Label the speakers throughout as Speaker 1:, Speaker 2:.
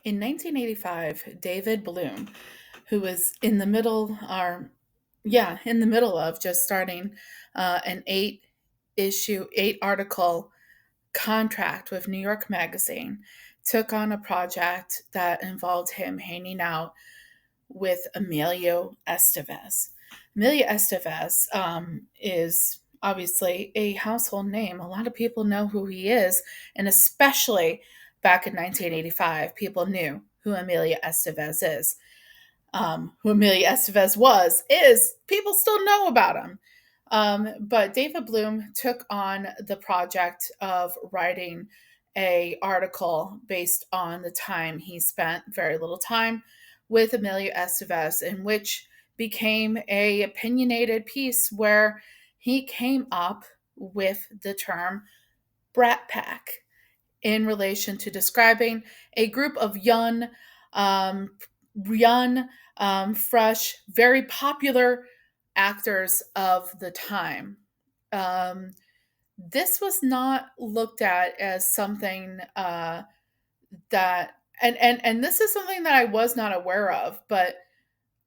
Speaker 1: In 1985, David Bloom, who was in the middle, or yeah, in the middle of just starting an eight article contract with New York Magazine, took on a project that involved him hanging out with Emilio Estevez. Emilio Estevez is obviously a household name. A lot of people know who he is, and especially back in 1985, people knew who Emilio Estevez is. Who Emilio Estevez is people still know about him. But David Bloom took on the project of writing a article based on the time he spent, very little time, with Emilio Estevez, in which became a opinionated piece where he came up with the term Brat Pack in relation to describing a group of um, young, fresh, very popular actors of the time. Um, this was not looked at as something that, and this is something that I was not aware of, but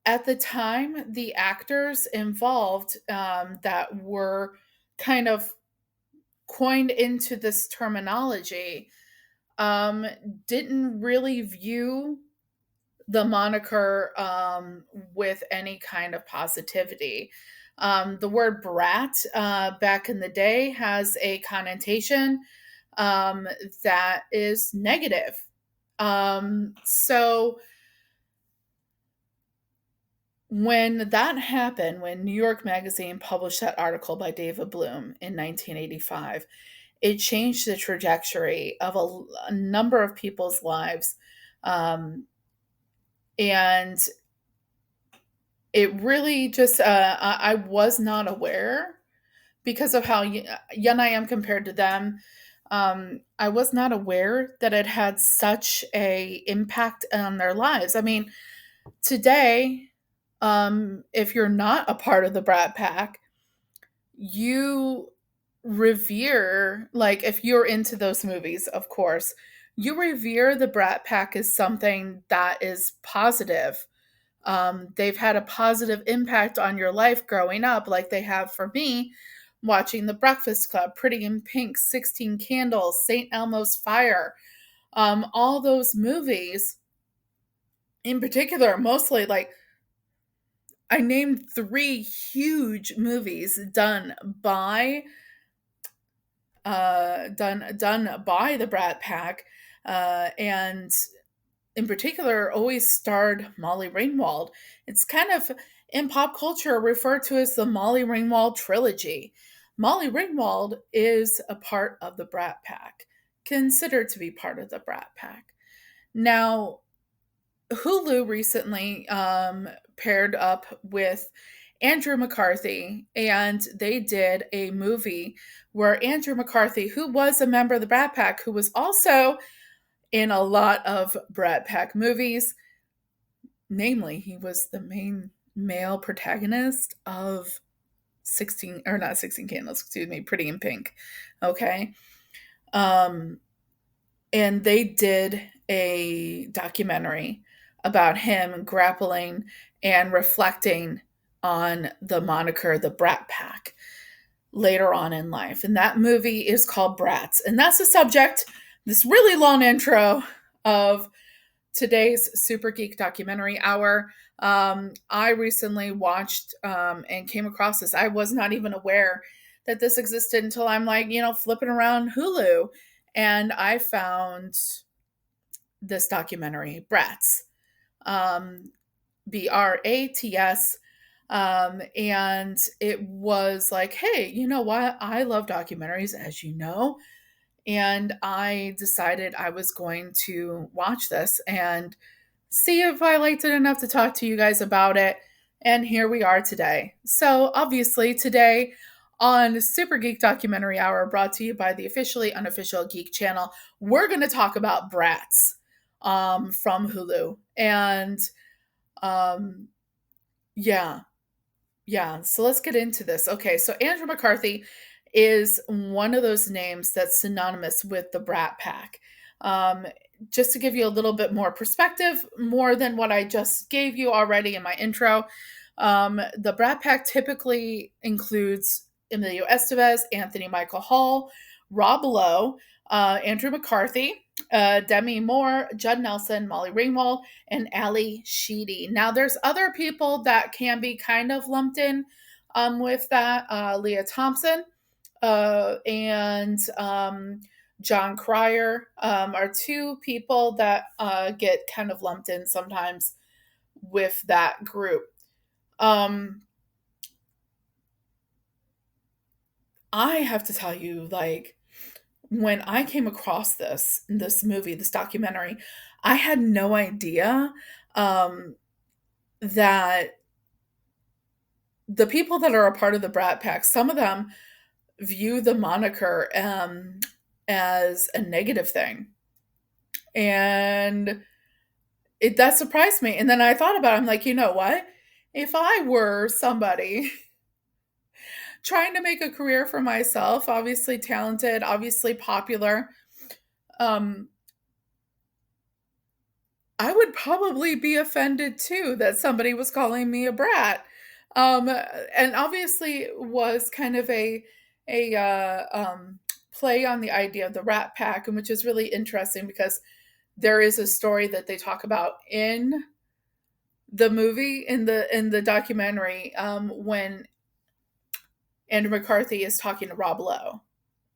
Speaker 1: at the time, the actors involved that were kind of coined into this terminology um, didn't really view the moniker with any kind of positivity. The word brat back in the day has a connotation um, that is negative. So when that happened, when New York Magazine published that article by David Bloom in 1985, it changed the trajectory of a number of people's lives. Um, and it really just, I was not aware because of how young I am compared to them. I was not aware that it had such a impact on their lives. I mean, today, if you're not a part of the Brat Pack, you revere, like, if you're into those movies, of course, you revere the Brat Pack as something that is positive. They've had a positive impact on your life growing up, like they have for me, watching The Breakfast Club, Pretty in Pink, 16 Candles, St. Elmo's Fire, all those movies in particular, mostly like I named three huge movies done by the Brat Pack, and in particular always starred Molly Ringwald. It's kind of in pop culture referred to as the Molly Ringwald trilogy. Molly Ringwald is a part of the Brat Pack, considered to be part of the Brat Pack. Now, Hulu recently paired up with Andrew McCarthy, and they did a movie where Andrew McCarthy, who was a member of the Brat Pack, who was also in a lot of Brat Pack movies, namely, he was the main male protagonist of 16, or not 16 Candles, excuse me, Pretty in Pink. Okay. Um, and they did a documentary about him grappling and reflecting on the moniker the Brat Pack later on in life. And that movie is called Brats. And that's the subject, this really long intro of today's Super Geek Documentary Hour. I recently watched and came across this. I was not even aware that this existed until I'm like, flipping around Hulu. And I found this documentary, Brats, Brats. And it was like, hey, you know what? I love documentaries, as you know. And I decided I was going to watch this and see if I liked it enough to talk to you guys about it. And here we are today. So, obviously, today on Super Geek Documentary Hour, brought to you by the officially unofficial Geek channel, we're going to talk about Brats from Hulu. And um, yeah, so let's get into this. Okay, so Andrew McCarthy is one of those names that's synonymous with the Brat Pack. Um, just to give you a little bit more perspective, more than what I just gave you already in my intro, the Brat Pack typically includes Emilio Estevez, Anthony Michael Hall, Rob Lowe, Andrew McCarthy, Demi Moore, Judd Nelson, Molly Ringwald, and Ali Sheedy. Now, there's other people that can be kind of lumped in with that. Leah Thompson and John Cryer are two people that get kind of lumped in sometimes with that group. I have to tell you, like, when I came across this movie, this documentary, I had no idea um, that the people that are a part of the Brat Pack, some of them view the moniker as a negative thing, and that surprised me. And then I thought about it, I'm like, you know what? If I were somebody trying to make a career for myself, obviously talented, obviously popular, um, I would probably be offended too that somebody was calling me a brat. And obviously was kind of a play on the idea of the Rat Pack, and which is really interesting because there is a story that they talk about in the movie, in the documentary, when Andrew McCarthy is talking to Rob Lowe,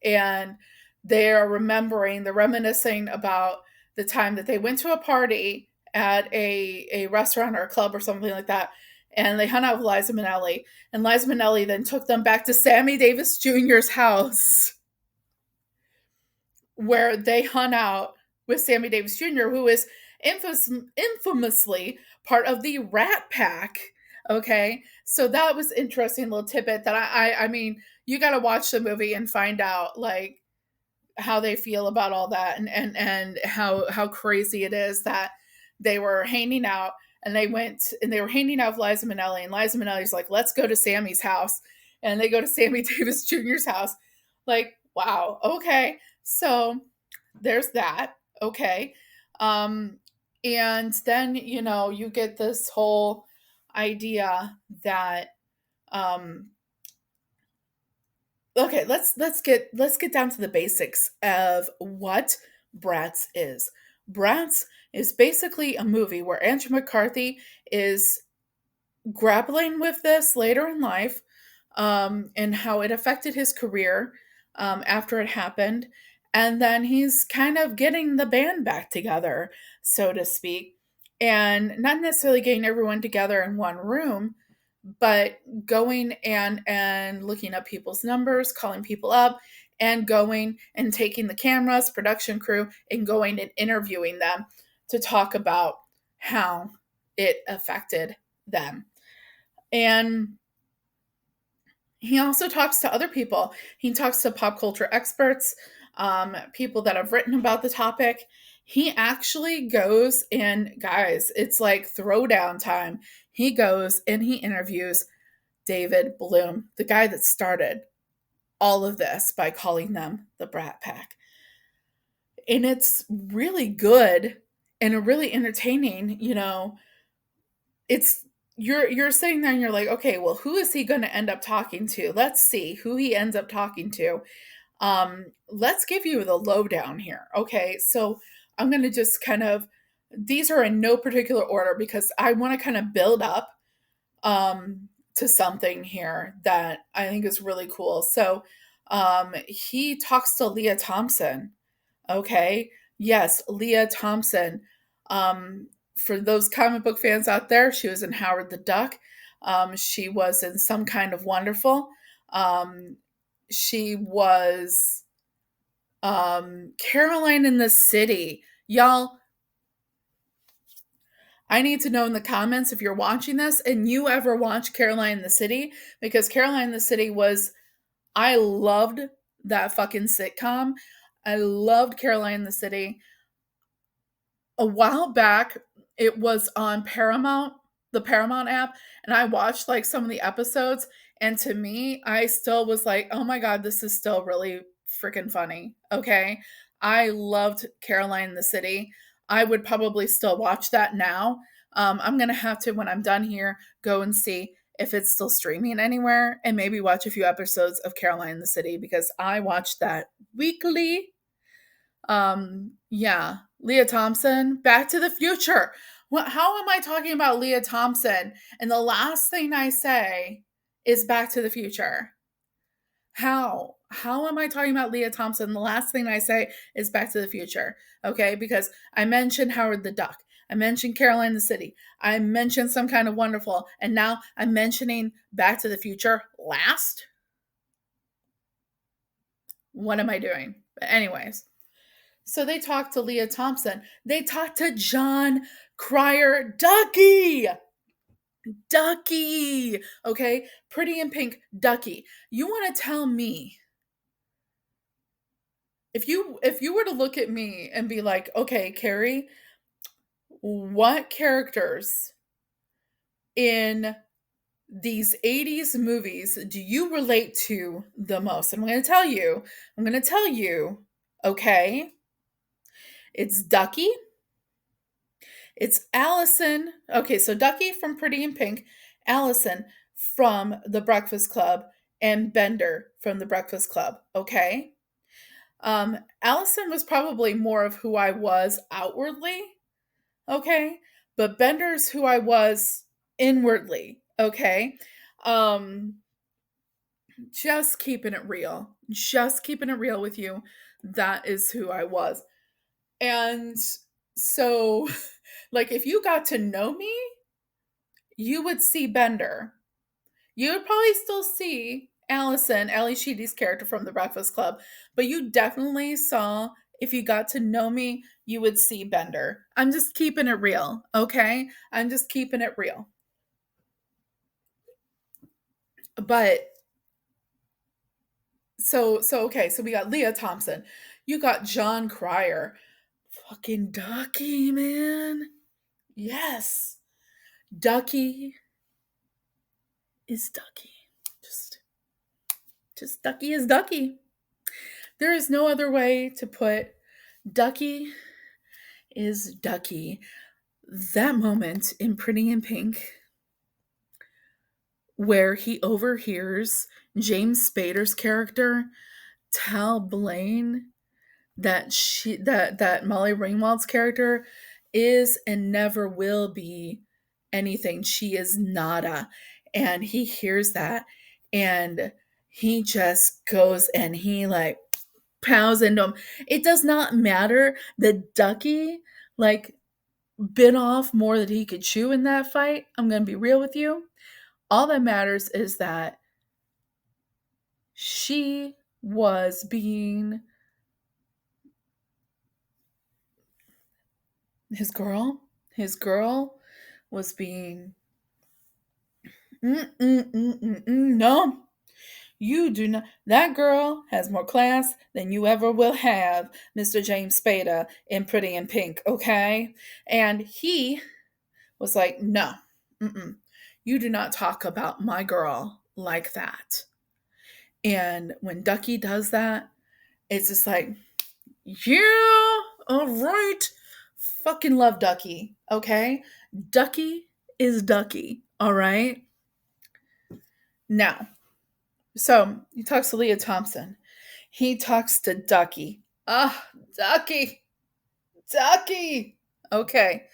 Speaker 1: and they're reminiscing about the time that they went to a party at a restaurant or a club or something like that, and they hung out with Liza Minnelli, and Liza Minnelli then took them back to Sammy Davis Jr.'s house, where they hung out with Sammy Davis Jr., who is infamously part of the Rat Pack. Okay, so that was interesting little tidbit that I mean, you got to watch the movie and find out like how they feel about all that, and how crazy it is that they were hanging out, and they were hanging out with Liza Minnelli, and Liza Minnelli's like, let's go to Sammy's house, and they go to Sammy Davis Jr.'s house. Like, wow, okay, so there's that. Okay, um, and then you get this whole idea that um, okay, let's get down to the basics of what Brats is. Brats is basically a movie where Andrew McCarthy is grappling with this later in life, and how it affected his career after it happened. And then he's kind of getting the band back together, so to speak, and not necessarily getting everyone together in one room, but going and looking up people's numbers, calling people up, and going and taking the cameras, production crew, and going and interviewing them to talk about how it affected them. And he also talks to other people. He talks to pop culture experts, people that have written about the topic. He actually goes and, guys, it's like throwdown time. He goes and he interviews David Bloom, the guy that started all of this by calling them the Brat Pack. And it's really good and really entertaining. It's you're sitting there and you're like, okay, well, who is he going to end up talking to? Let's see who he ends up talking to. Let's give you the lowdown here. Okay, so I'm going to just kind of, these are in no particular order because I want to kind of build up to something here that I think is really cool. So he talks to Leah Thompson. Okay. Yes, Leah Thompson. For those comic book fans out there, she was in Howard the Duck. She was in Some Kind of Wonderful. She was Caroline in the City. Y'all, I need to know in the comments if you're watching this and you ever watched Caroline in the City, because Caroline in the City was, I loved that fucking sitcom. I loved Caroline in the City. A while back, it was on Paramount, the Paramount app, and I watched like some of the episodes, and to me, I still was like, "Oh my god, this is still really freaking funny." Okay? I loved Caroline in the City. I would probably still watch that now. I'm going to have to, when I'm done here, go and see if it's still streaming anywhere and maybe watch a few episodes of Caroline in the City because I watched that weekly. Yeah, Leah Thompson, Back to the Future. What, how am I talking about Leah Thompson? And the last thing I say is Back to the Future. How? How am I talking about Leah Thompson? The last thing I say is Back to the Future. Okay, because I mentioned Howard the Duck. I mentioned Caroline the City. I mentioned Some Kind of Wonderful. And now I'm mentioning Back to the Future last. What am I doing? But anyways, so they talked to Leah Thompson. They talked to John Cryer Ducky. Ducky. Okay, Pretty in Pink Ducky. You want to tell me if you were to look at me and be like, okay, Carrie, what characters in these 80s movies do you relate to the most? And I'm going to tell you, okay, it's Ducky, it's Allison. Okay, so Ducky from Pretty in Pink, Allison from The Breakfast Club, and Bender from The Breakfast Club, okay? Allison was probably more of who I was outwardly, okay? But Bender's who I was inwardly, okay? Um, just keeping it real. Just keeping it real with you. That is who I was. And so, like, if you got to know me, you would see Bender. You would probably still see Allison, Ali Sheedy's character from The Breakfast Club, but you definitely saw, if you got to know me, you would see Bender. I'm just keeping it real, okay? I'm just keeping it real. But so okay, so we got Leah Thompson. You got John Cryer. Fucking Ducky, man. Yes. Ducky is Ducky. Just just Ducky is Ducky. There is no other way to put Ducky is Ducky. That moment in Pretty in Pink where he overhears James Spader's character tell Blaine that Molly Ringwald's character is and never will be anything. She is nada. And he hears that and he just goes and he like pounds into him. It does not matter that Ducky like bit off more than he could chew in that fight. I'm going to be real with you. All that matters is that she was being his girl. His girl was being. No, you do not. That girl has more class than you ever will have, Mr. James Spader in Pretty in Pink, okay? And he was like, no, you do not talk about my girl like that. And when Ducky does that, it's just like, yeah, all right. Fucking love Ducky, okay? Ducky is Ducky, all right? Now, so he talks to Leah Thompson. He talks to Ducky. Ah, Ducky. Ducky. Okay.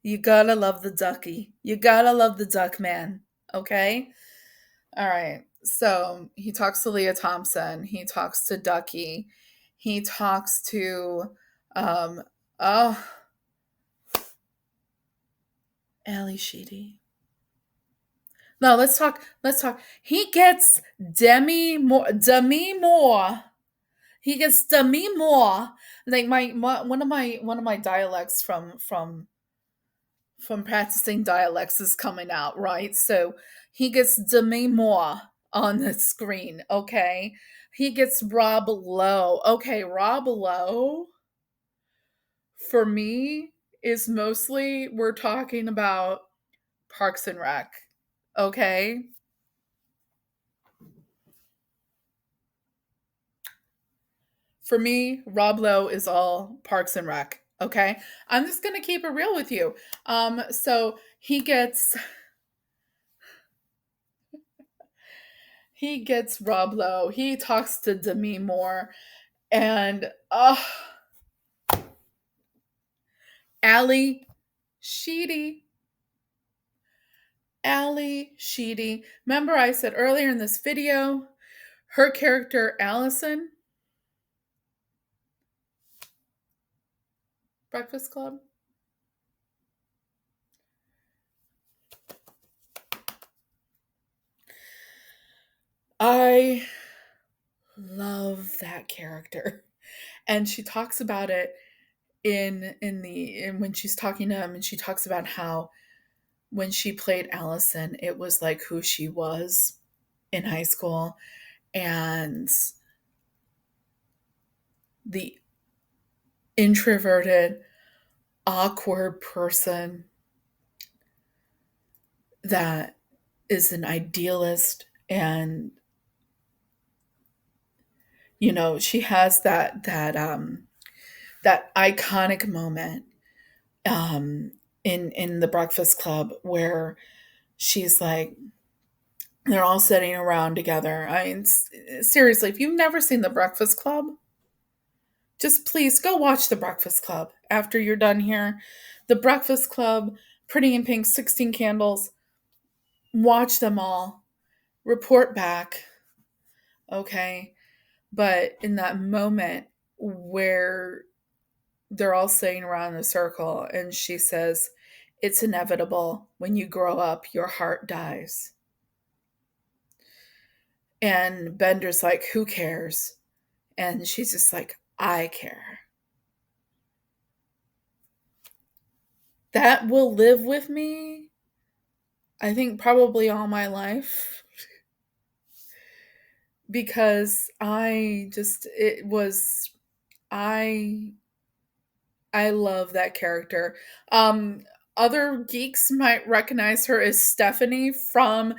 Speaker 1: You gotta love the Ducky. You gotta love the Duck Man, okay? All right. So he talks to Leah Thompson. He talks to Ducky. He talks to um oh Ali Sheedy. No, let's talk. He gets Demi Moore. He gets Demi Moore. Like my one of my dialects from practicing dialects is coming out, right? So he gets Demi Moore on the screen, okay? He gets Rob Lowe. Okay, Rob Lowe for me is mostly we're talking about Parks and Rec. Okay? For me, Rob Lowe is all Parks and Rec. Okay, I'm just gonna keep it real with you. So he gets Rob Lowe. He talks to Demi Moore, and Ali Sheedy. Ali Sheedy. Remember, I said earlier in this video, her character Allison, Breakfast Club. I love that character, and she talks about it in when she's talking to him, and she talks about how when she played Allison, it was like who she was in high school, and the introverted, awkward person that is an idealist, and she has that iconic moment um in the Breakfast Club where she's like, they're all sitting around together. I mean, seriously, if you've never seen the Breakfast Club, just please go watch the Breakfast Club after you're done here. The Breakfast Club, Pretty in Pink, 16 Candles, watch them all, report back, okay? But in that moment where they're all sitting around in a circle and she says, "It's inevitable. When you grow up, your heart dies." And Bender's like, "Who cares?" And she's just like, "I care." That will live with me, I think, probably all my life, because I I love that character. Um, Other geeks might recognize her as Stephanie from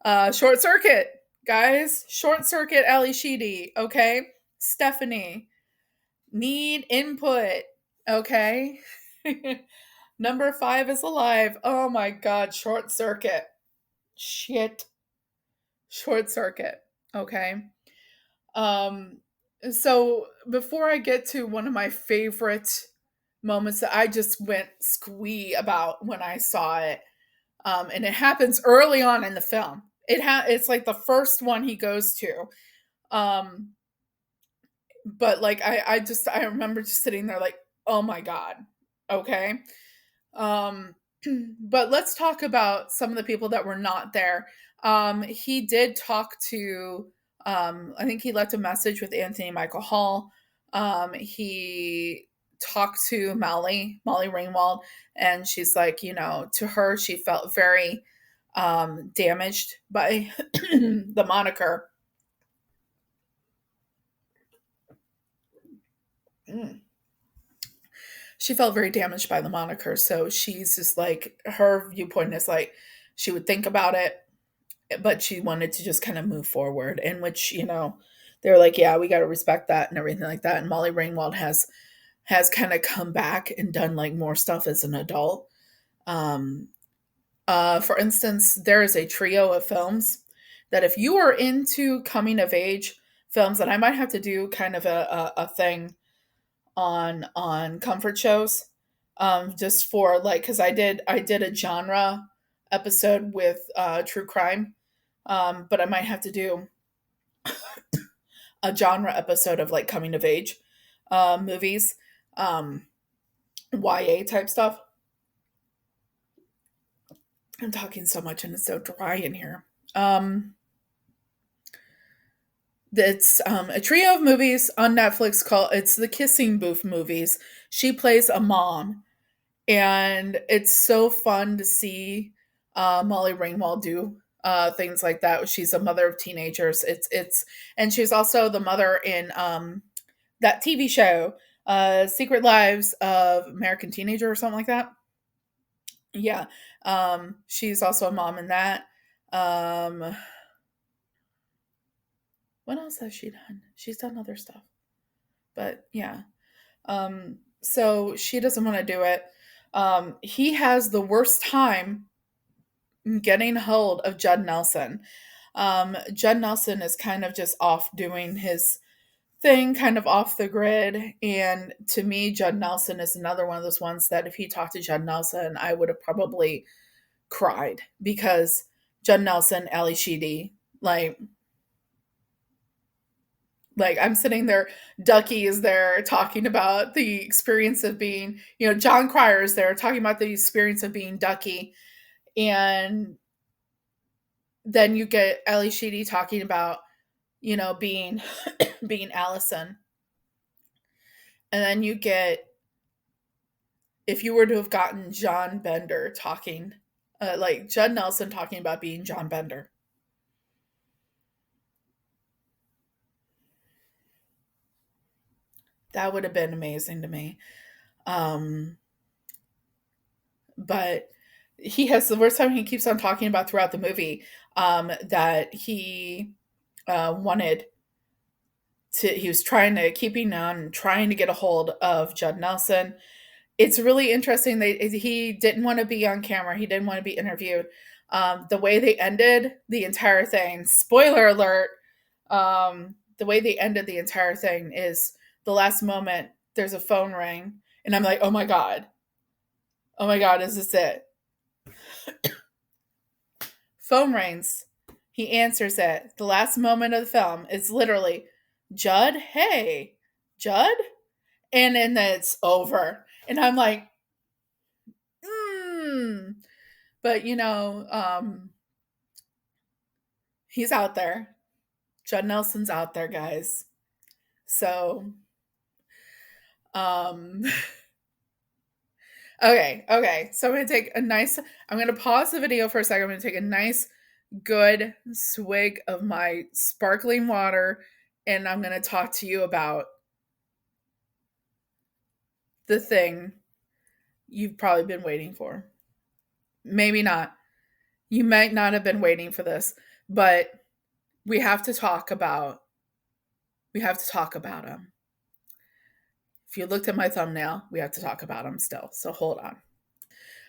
Speaker 1: Short Circuit, guys. Short Circuit, Ali Sheedy. Okay, Stephanie. Need input. Okay. Number 5 is alive. Oh my God, Short Circuit. Shit. Short Circuit. Okay. Um, so before I get to one of my favorite moments that I just went squee about when I saw it, and it happens early on in the film. It's like the first one he goes to, um, but like I remember just sitting there like, oh my God, okay. Um, but let's talk about some of the people that were not there. He did talk to, I think he left a message with Anthony Michael Hall. He talked to Molly Ringwald, and she's like, to her, she felt very damaged by the moniker. Mm. She felt very damaged by the moniker. So she's just like, her viewpoint is like, she would think about it, but she wanted to just kind of move forward. In which, they're like, yeah, we got to respect that and everything like that. And Molly Ringwald has kind of come back and done like more stuff as an adult. Um, for instance, there is a trio of films that if you are into coming of age films, and I might have to do kind of a thing on comfort shows, just for like, because I did a genre episode with true crime, but I might have to do a genre episode of like coming of age movies, um, YA type stuff. I'm talking so much and it's so dry in here. It's a trio of movies on Netflix called, it's the Kissing Booth movies. She plays a mom, and it's so fun to see Molly Ringwald do things like that. She's a mother of teenagers. And she's also the mother in that TV show, Secret Lives of American Teenager or something like that. Yeah, she's also a mom in that. Um, what else has she done? She's done other stuff, But yeah. So she doesn't want to do it. He has the worst time getting hold of Judd Nelson. Judd Nelson is kind of just off doing his thing, kind of off the grid. And to me, Judd Nelson is another one of those ones that if he talked to Judd Nelson, I would have probably cried because Judd Nelson, Ali Sheedy, like I'm sitting there, Ducky is there talking about the experience of being, John Cryer is there talking about the experience of being Ducky, and then you get Ali Sheedy talking about, being being Allison, and then you get, if you were to have gotten John Bender talking, like Judd Nelson talking about being John Bender, that would have been amazing to me. Um, but he has the worst time he keeps on talking about throughout the movie, that he wanted to, he was trying to, keeping on trying to get a hold of Judd Nelson. It's really interesting that he didn't want to be on camera. He didn't want to be interviewed. The way they ended the entire thing, spoiler alert, the way they ended the entire thing is the last moment, there's a phone ring. And I'm like, oh my God, is this it? Phone rings. He answers it. The last moment of the film is literally, Judd, hey, Judd? And then it's over. And I'm like, hmm. But, he's out there. Judd Nelson's out there, guys. So, um, okay. So I'm going to pause the video for a second. I'm going to take a nice, good swig of my sparkling water, and I'm going to talk to you about the thing you've probably been waiting for. Maybe not. You might not have been waiting for this, but we have to talk about him. If you looked at my thumbnail, we have to talk about him still. So hold on.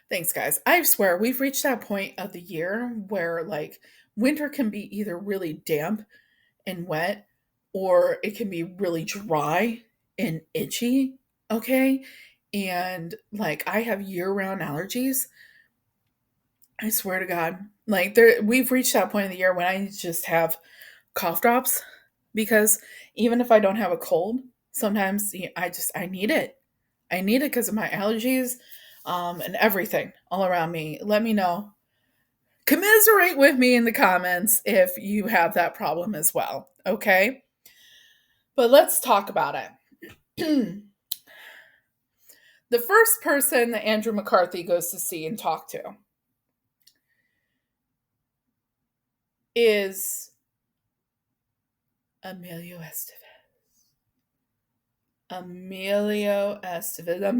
Speaker 1: Thanks, guys. I swear we've reached that point of the year where like winter can be either really damp and wet, or it can be really dry and itchy. Okay. And like I have year-round allergies. I swear to God. Like we've reached that point of the year when I just have cough drops, because even if I don't have a cold, sometimes I need it. I need it because of my allergies, and everything all around me. Let me know. Commiserate with me in the comments if you have that problem as well. Okay. But let's talk about it. The first person that Andrew McCarthy goes to see and talk to is Emilio Estevez. Emilio Estevez.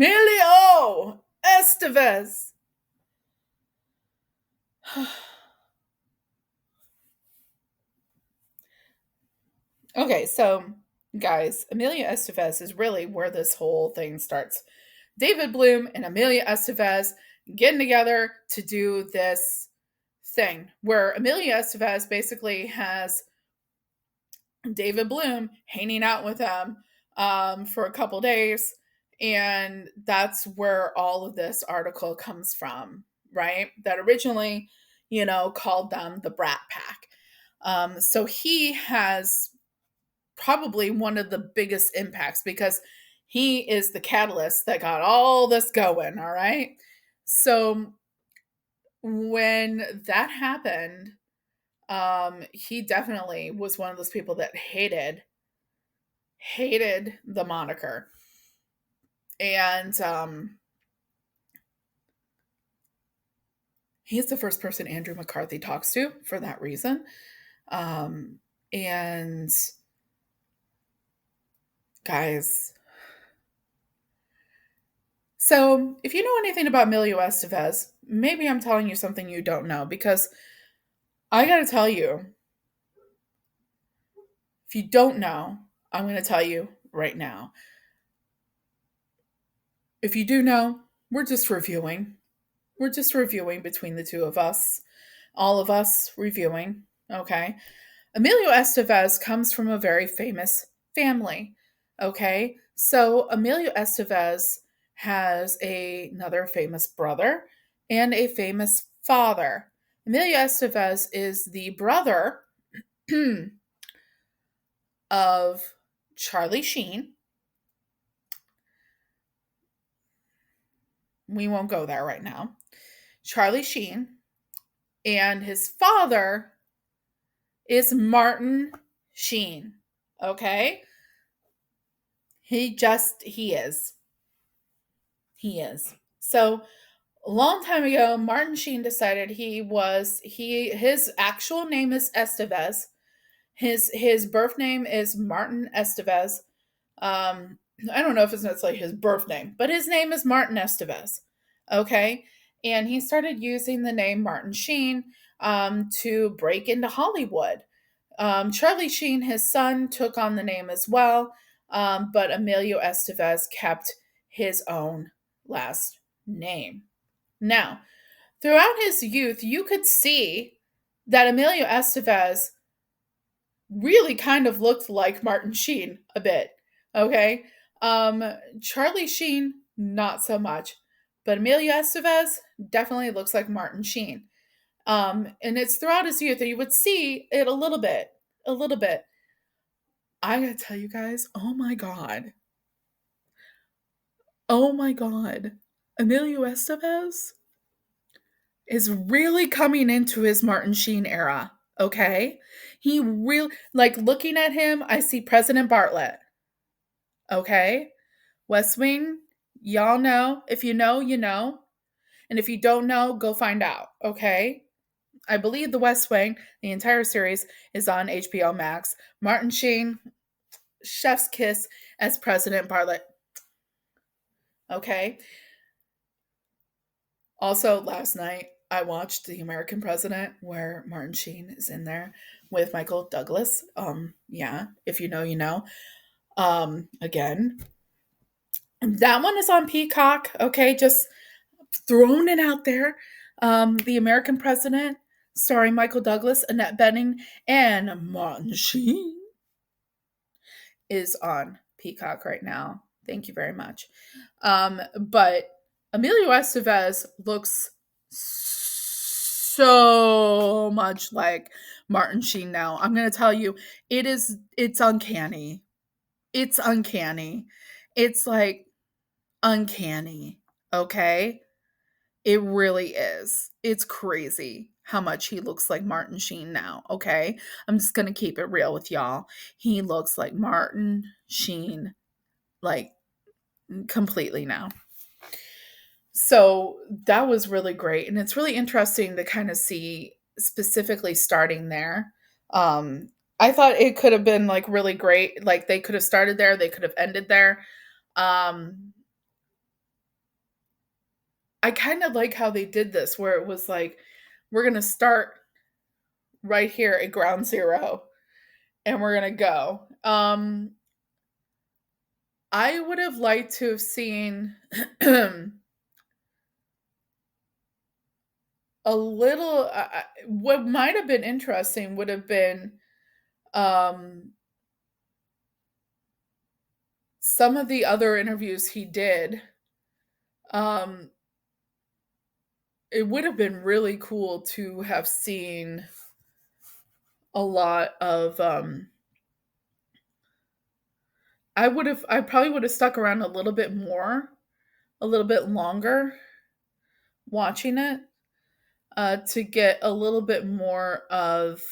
Speaker 1: Okay, so guys, Emilio Estevez is really where this whole thing starts. David Bloom and Emilio Estevez getting together to do this thing where Emilio Estevez basically has David Bloom hanging out with them for a couple days. And that's where all of this article comes from, right? That originally, called them the Brat Pack. So he has probably one of the biggest impacts because he is the catalyst that got all this going, all right? So when that happened, he definitely was one of those people that hated the moniker. And he's the first person Andrew McCarthy talks to for that reason. And guys, so if you know anything about Emilio Estevez, maybe I'm telling you something you don't know, because I got to tell you, if you don't know, I'm going to tell you right now. If you do know, we're just reviewing. We're just reviewing between the two of us, all of us reviewing. Okay. Emilio Estevez comes from a very famous family. Okay. So Emilio Estevez has another famous brother and a famous father. Emilio Estevez is the brother of Charlie Sheen. We won't go there right now. Charlie Sheen. And his father is Martin Sheen. Okay? He is. He is. So a long time ago, Martin Sheen decided his actual name is Estevez. His birth name is Martin Estevez. Um, I don't know if it's necessarily his birth name, but his name is Martin Estevez. Okay, and he started using the name Martin Sheen to break into Hollywood. Charlie Sheen, his son, took on the name as well, but Emilio Estevez kept his own last name. Now, throughout his youth, you could see that Emilio Estevez really kind of looked like Martin Sheen a bit. Okay. Um, Charlie Sheen, not so much. But Emilio Estevez definitely looks like Martin Sheen. And it's throughout his youth that you would see it a little bit. A little bit. I gotta tell you guys, oh my god. Oh my god. Emilio Estevez is really coming into his Martin Sheen era. Okay. He really, like, looking at him, I see President Bartlett. Okay. West Wing, y'all know. If you know, you know. And if you don't know, go find out. Okay. I believe The West Wing, the entire series, is on HBO Max. Martin Sheen, chef's kiss as President Bartlett. Okay. Also, last night, I watched The American President, where Martin Sheen is in there with Michael Douglas. Yeah, if you know, you know. Again, that one is on Peacock. Okay, just throwing it out there. The American President, starring Michael Douglas, Annette Bening, and Martin Sheen, is on Peacock right now. Thank you very much. But Emilio Estevez looks so much like Martin Sheen now. I'm going to tell you, it's uncanny. It's uncanny. It's like uncanny. Okay? It really is. It's crazy how much he looks like Martin Sheen now, okay? I'm just going to keep it real with y'all. He looks like Martin Sheen, like, completely now. So that was really great. And it's really interesting to kind of see specifically starting there. I thought it could have been like really great. Like they could have started there, they could have ended there. Um, I kind of like how they did this, where it was like, we're going to start right here at ground zero and we're going to go. I would have liked to have seen a little, what might have been interesting would have been um, some of the other interviews he did. Um, it would have been really cool to have seen a lot of I probably would have stuck around a little bit more, a little bit longer watching it to get a little bit more of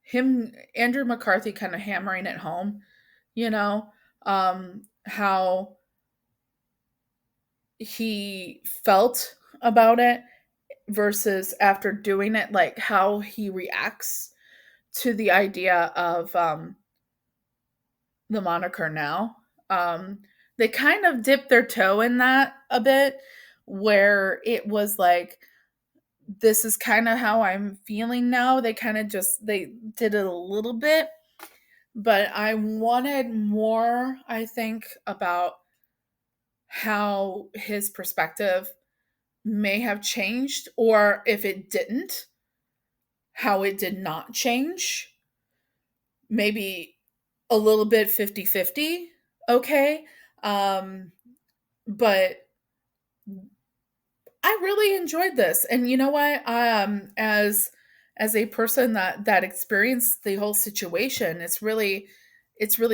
Speaker 1: him, Andrew McCarthy, kind of hammering it home, how he felt about it versus after doing it, like how he reacts to the idea of the moniker now. They kind of dipped their toe in that a bit, where it was like, this is kind of how I'm feeling now. They kind of just, they did it a little bit. but I wanted more, I think, about how his perspective may have changed, or if it didn't, how it did not change. Maybe a little bit 50-50. Okay. Um, but I really enjoyed this. And you know what? As a person that experienced the whole situation, it's really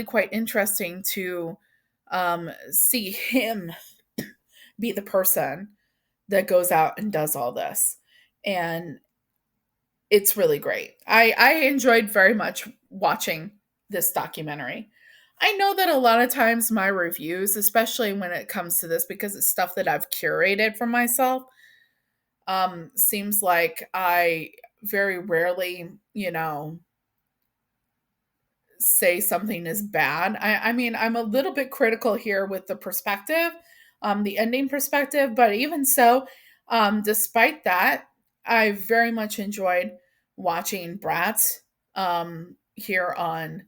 Speaker 1: quite interesting to see him be the person that goes out and does all this. And it's really great. I enjoyed very much watching this documentary. I know that a lot of times my reviews, especially when it comes to this, because it's stuff that I've curated for myself, seems like I very rarely, say something is bad. I mean, I'm a little bit critical here with the perspective, the ending perspective, but even so, despite that, I very much enjoyed watching Brats here on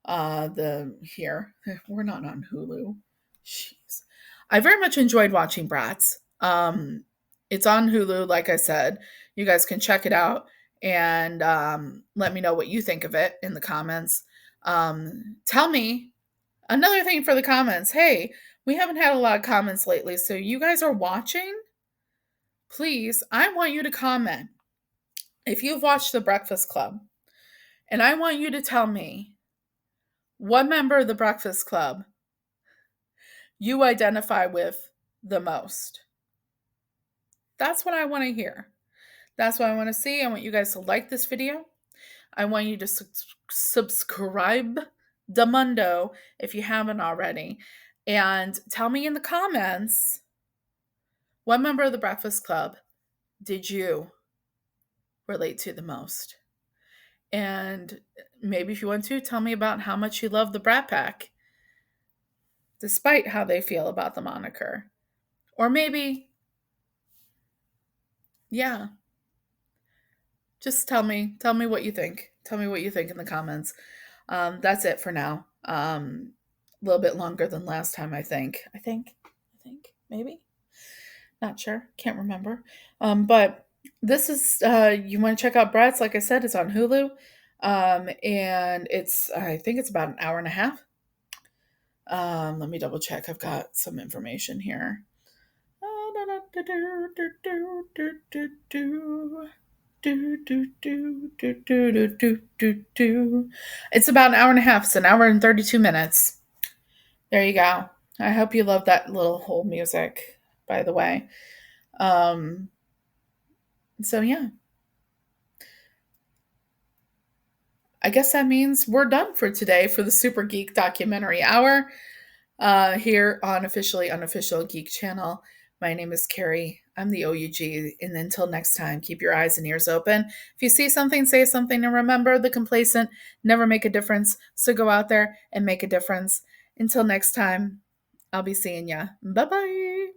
Speaker 1: the here. We're not on Hulu. Jeez. I very much enjoyed watching Brats. It's on Hulu, like I said. You guys can check it out and let me know what you think of it in the comments. Tell me another thing for the comments. Hey, we haven't had a lot of comments lately, so you guys are watching. Please, I want you to comment if you've watched The Breakfast Club, and I want you to tell me what member of The Breakfast Club you identify with the most. That's what I want to hear. That's what I want to see. I want you guys to like this video. I want you to subscribe the Mundo if you haven't already. And tell me in the comments, what member of the Breakfast Club did you relate to the most? And maybe if you want to, tell me about how much you love the Brat Pack, despite how they feel about the moniker. Or maybe, yeah, just tell me what you think. Tell me what you think in the comments. That's it for now. A little bit longer than last time, I think. Maybe. Not sure. Can't remember. But this is you want to check out Brats, like I said, it's on Hulu. And I think it's about an hour and a half. Let me double check. I've got some information here. It's about an hour and a half. It's an hour and 32 minutes. There you go. I hope you love that little whole music, by the way. So yeah. I guess that means we're done for today for the Super Geek Documentary Hour here on Officially Unofficial Geek Channel. My name is Carrie. I'm the OUG. And until next time, keep your eyes and ears open. If you see something, say something. And remember, the complacent never make a difference. So go out there and make a difference. Until next time, I'll be seeing ya. Bye-bye.